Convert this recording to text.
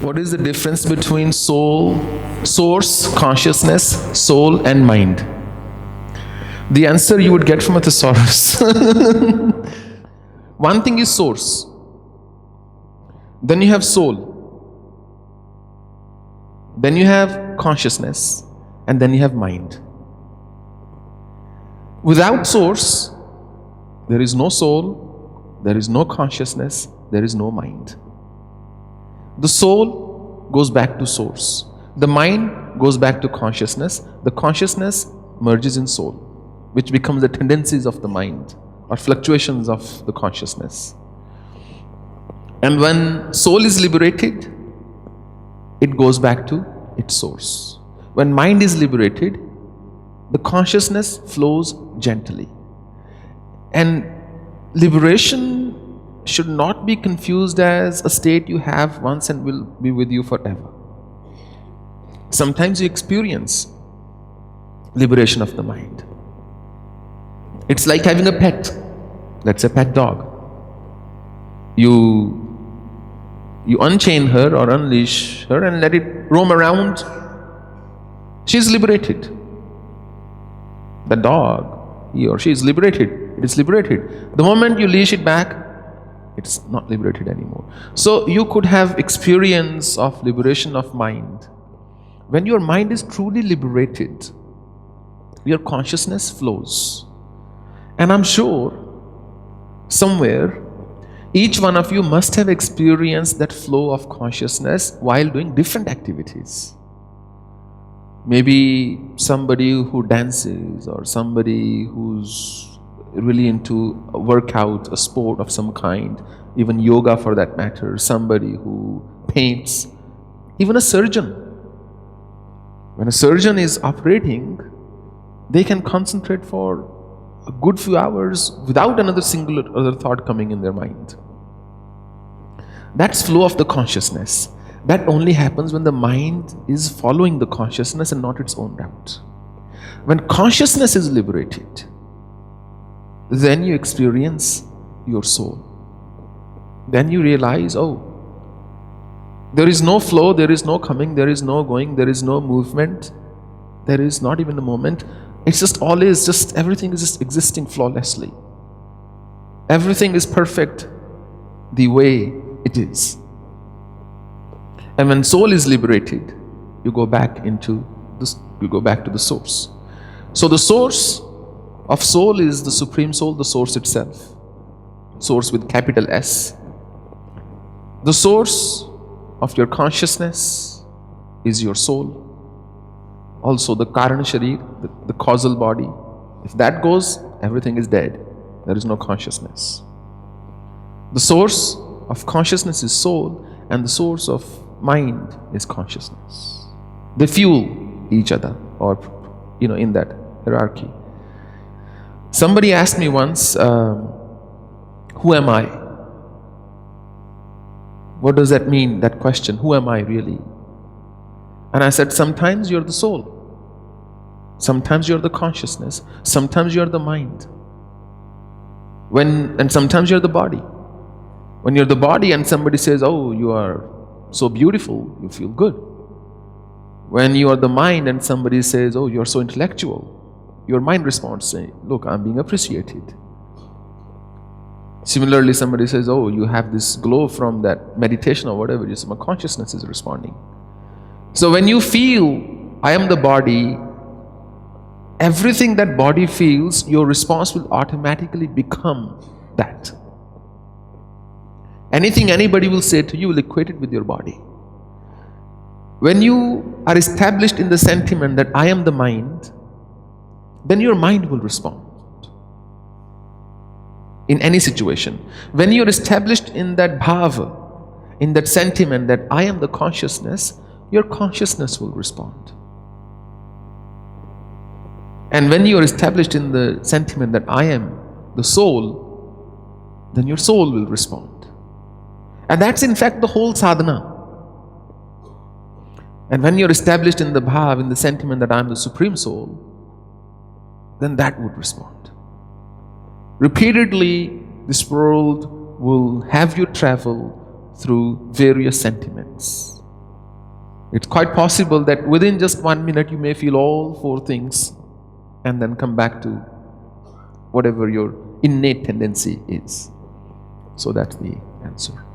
What is the difference between soul, source, consciousness, soul, and mind? The answer you would get from a thesaurus. One thing is source. Then you have soul. Then you have consciousness. And then you have mind. Without source, there is no soul, there is no consciousness, there is no mind. The soul goes back to source. The mind goes back to consciousness. The consciousness merges in soul, which becomes the tendencies of the mind or fluctuations of the consciousness. And when soul is liberated, it goes back to its source. When mind is liberated, the consciousness flows gently. And liberation should not be confused as a state you have once and will be with you forever. Sometimes you experience liberation of the mind. It's like having a pet. Let's say a pet dog. You unchain her or unleash her and let it roam around. She's liberated. The dog, he or she is liberated. It is liberated. The moment you leash it back, it's not liberated anymore. So you could have experience of liberation of mind. When your mind is truly liberated, your consciousness flows. And I'm sure somewhere each one of you must have experienced that flow of consciousness while doing different activities. Maybe somebody who dances, or somebody who's really into a workout, a sport of some kind, even yoga for that matter, somebody who paints, even a surgeon. When a surgeon is operating, they can concentrate for a good few hours without another single other thought coming in their mind. That's flow of the consciousness. That only happens when the mind is following the consciousness and not its own route. When consciousness is liberated, then you experience your soul. Then you realize, oh, there is no flow, there is no coming, there is no going, there is no movement, there is not even a moment. It's just always, just everything is just existing flawlessly. Everything is perfect the way it is. And when soul is liberated, you go back into this, you go back to the source. So the source of soul is the Supreme Soul, the source itself. Source with capital S. The source of your consciousness is your soul. Also the Karana Sharir, the causal body. If that goes, everything is dead. There is no consciousness. The source of consciousness is soul, and the source of mind is consciousness. They fuel each other, or in that hierarchy. Somebody asked me once, who am I? What does that mean, that question? Who am I really? And I said, sometimes you're the soul. Sometimes you're the consciousness. Sometimes you're the mind. And sometimes you're the body. When you're the body and somebody says, oh, you are so beautiful, you feel good. When you are the mind and somebody says, oh, you're so intellectual, your mind responds saying, look, I'm being appreciated. Similarly, somebody says, oh, you have this glow from that meditation or whatever, just my consciousness is responding. So when you feel, I am the body, everything that body feels, your response will automatically become that. Anything anybody will say to you will equate it with your body. When you are established in the sentiment that I am the mind, then your mind will respond in any situation. When you are established in that bhava, in that sentiment that I am the consciousness, your consciousness will respond. And when you are established in the sentiment that I am the soul, then your soul will respond. And that's in fact the whole sadhana. And when you're established in the bhav, in the sentiment that I'm the Supreme Soul, then that would respond. Repeatedly, this world will have you travel through various sentiments. It's quite possible that within just 1 minute you may feel all four things and then come back to whatever your innate tendency is. So that's the answer.